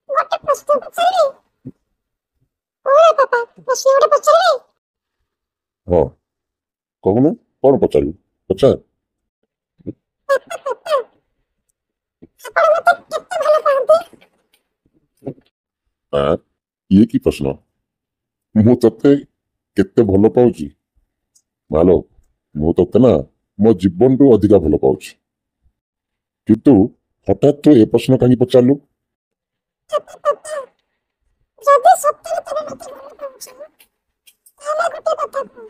ଗୋଟେ ପ୍ରଶ୍ନ ପଚାରିବି? ଓରେ ବାପା, ପ୍ରଶ୍ନ ଗୋଟେ ପଚାରିବି? ହଁ କହୁନୁ କଣ ପଚାରିବୁ ପଚାର। ଆପଣ ମତେ କେତେ ଭଲ ପାଆନ୍ତି? ଆଁ ଇଏ କି ପ୍ରଶ୍ନ? ମୁଁ ତତେ କେତେ ଭଲ ପାଉଛି ମାଲୋ, ମୁଁ ତତେ ନା ମୋ ଜୀବନଠୁ ଅଧିକା ଭଲ ପାଉଛି। କିନ୍ତୁ ହଠାତ୍ ତୁ ଏ ପ୍ରଶ୍ନ କାହିଁକି ପଚାରିଲୁ? ଯଦି ସତରେ ତମେ ମତେ ଭଲ ପାଉଛ, ତାହେଲେ ଗୋଟେ କଥା କୁହ,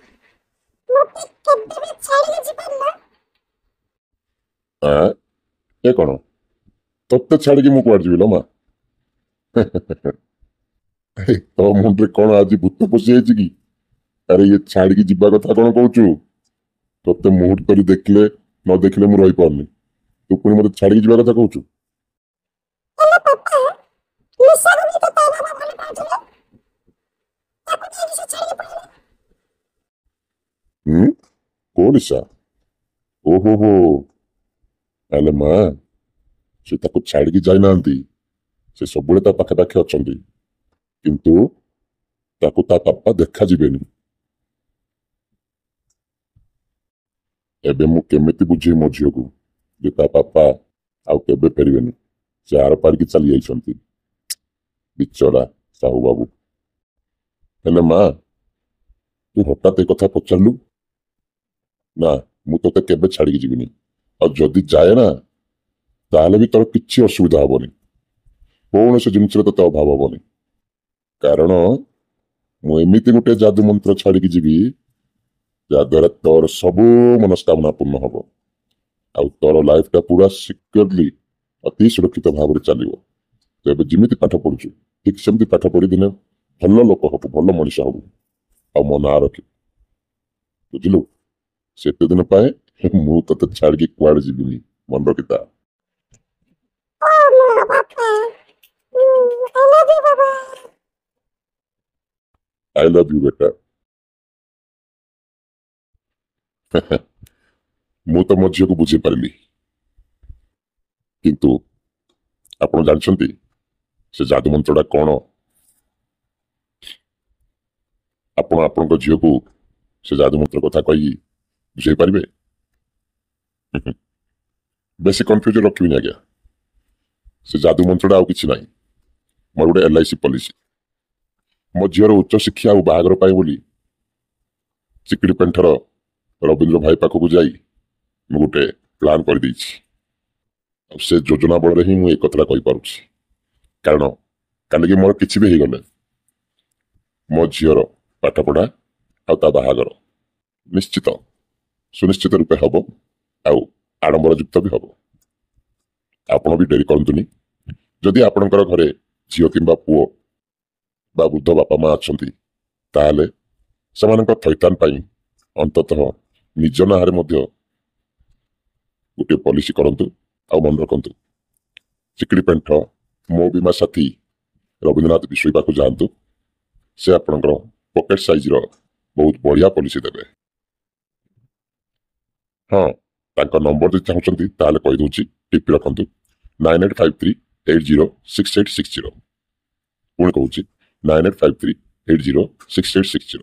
ମତେ କେବେ ବି ଛାଡ଼ିକି ଯିବାର ନା? ଆଁ ଏ କଣ, ତତେ ଛାଡ଼ିକି ମୁଁ କୁଆଡେ ଯିବି ଲୋ ମା? ତୋ ମୁଣ୍ଡରେ କଣ ଆଜି ଭୂତ ପଶିଯାଇଛି କି? ଆରେ ଇଏ ଛାଡ଼ିକି ଯିବା କଥା କଣ କହୁଛୁ? ତତେ ମୁହୂର୍ତ୍ତରେ ଦେଖିଲେ ନ ଦେଖିଲେ ମୁଁ ରହିପାରୁନି, ତୁ ପୁଣି ମତେ ଛାଡ଼ିକି ଯିବା କଥା କହୁଛୁ? ହେଲେ ପାପା, ନିଶାକୁ ବି ତ ତା ବାବା ଭଲ ପାଉଥିଲେ, ତାକୁ କାହିଁକି ସେ ଛାଡ଼ିକି ପଳେଇଲା? କୋଉ ନିଶା? ଓହୋ ହୋ, ଆଲେ ମା, ସେ ତାକୁ ଛାଡ଼ିକି ଯାଇନାହାନ୍ତି, ସେ ସବୁବେଳେ ତା ପାଖାପାଖି ଅଛନ୍ତି, କିନ୍ତୁ ତାକୁ ତା ବାପା ଦେଖାଯିବେନି। ଏବେ ମୁଁ କେମିତି ବୁଝେଇ ମୋ ଝିଅକୁ ଯେ ତା ବାପା ଆଉ କେବେ ଫେରିବେନି, ସେ ଆର ପାରିକି ଚାଲି ଯାଇଛନ୍ତି। ବିଚରା ସାହୁ ବାବୁ। ହେଲେ ମା, ତୁ ହଠାତ୍ ଏ କଥା ପଚାରିଲୁ? ନା, ମୁଁ ତତେ କେବେ ଛାଡ଼ିକି ଯିବିନି, ଆଉ ଯଦି ଯାଏ ନା ତାହେଲେ ବି ତୋର କିଛି ଅସୁବିଧା ହବନି, କୌଣସି ଜିନିଷରେ ତତେ ଅଭାବ ହବନି, କାରଣ ମୁଁ ଏମିତି ଗୋଟେ ଯାଦୁ ମନ୍ତ୍ର ଛାଡ଼ିକି ଯିବି ଯାହାଦ୍ୱାରା ତୋର ସବୁ ମନସ୍କାମନା ପୂର୍ଣ୍ଣ ହବ, ଆଉ ତୋର ଲାଇଫଟା ପୁରା ସିକ୍ୟୁରଲି ଅତି ସୁରକ୍ଷିତ ଭାବରେ ଚାଲିବ। ତୁ ଏବେ ଯେମିତି ପାଠ ପଢୁଛୁ ଠିକ ସେମିତି ପାଠ ପଢି ଦିନେ ଭଲ ଲୋକ ହବୁ, ଭଲ ମଣିଷ ହବୁ, ଆଉ ମୋ ନାଁ ରଖିବୁ, ବୁଝିଲୁ? ସେତେ ଦିନ ପାଇଁ ମୁଁ ତତେ ଛାଡ଼ିକି କୁଆଡେ ଯିବିନି, ମନେ ରଖିଥା। ଓ ମୋ ବାପା, I love you baba. I love you beta. ମୁଁ ତ ମୋ ଝିଅକୁ ବୁଝେଇ ପାରିଲି, କିନ୍ତୁ ଆପଣ ଜାଣିଛନ୍ତି ସେ ଯାଦୁ ମନ୍ତ୍ରଟା କଣ? ଆପଣ ଆପଣଙ୍କ ଝିଅକୁ ସେ ଯାଦୁ ମନ୍ତ୍ର କଥା କହି ବୁଝେଇ ପାରିବେ? ବେଶୀ କନଫ୍ୟୁଜନ ରଖିବିନି ଆଜ୍ଞା, ସେ ଯାଦୁ ମନ୍ତ୍ରଟା ଆଉ କିଛି ନାହିଁ, ମୋର ଗୋଟେ LIC ପଲିସି। ମୋ ଝିଅର ଉଚ୍ଚ ଶିକ୍ଷା ଆଉ ବାହାଘର ପାଇଁ ବୋଲି ଚିକିଡ଼ି ପେଣ୍ଠର ରବୀନ୍ଦ୍ର ଭାଇ ପାଖକୁ ଯାଇ ମୁଁ ଗୋଟେ ପ୍ଲାନ୍ କରିଦେଇଛି, ଆଉ ସେ ଯୋଜନା ବଳରେ ହିଁ ମୁଁ ଏ କଥାଟା କହିପାରୁଛି, କାରଣ କାଲିକି ମୋର କିଛି ବି ହେଇଗଲେ ମୋ ଝିଅର ପାଠପଢ଼ା ଆଉ ତା ବାହାଘର ନିଶ୍ଚିତ ସୁନିଶ୍ଚିତ ରୂପେ ହବ, ଆଉ ଆଡମ୍ବର ଯୁକ୍ତ ବି ହବ। ଆପଣ ବି ଡେରି କରନ୍ତୁନି। ଯଦି ଆପଣଙ୍କର ଘରେ ଝିଅ କିମ୍ବା ପୁଅ ବା ବୃଦ୍ଧ ବାପା ମା ଅଛନ୍ତି, ତାହେଲେ ସେମାନଙ୍କ ଥଇଥାନ ପାଇଁ ଅନ୍ତତଃ ନିଜ ନାଁରେ ମଧ୍ୟ ଗୋଟିଏ ପଲିସି କରନ୍ତୁ। ଆଉ ମନେ ରଖନ୍ତୁ, ଚିକିଡ଼ି ପେଣ୍ଠ ମୋ ବୀମା ସାଥୀ ରବୀନ୍ଦ୍ରନାଥ ବିଶୋଇ ପାଖକୁ ଯାଆନ୍ତୁ, ସେ ଆପଣଙ୍କର ପକେଟ ସାଇଜର ବହୁତ ବଢିଆ ପଲିସି ଦେବେ। ହଁ, ତାଙ୍କ ନମ୍ବର ଯଦି ଚାହୁଁଛନ୍ତି ତାହେଲେ କହିଦେଉଛି, ଟିପି ରଖନ୍ତୁ 9853806860। ପୁଣି କହୁଛି 9853806860।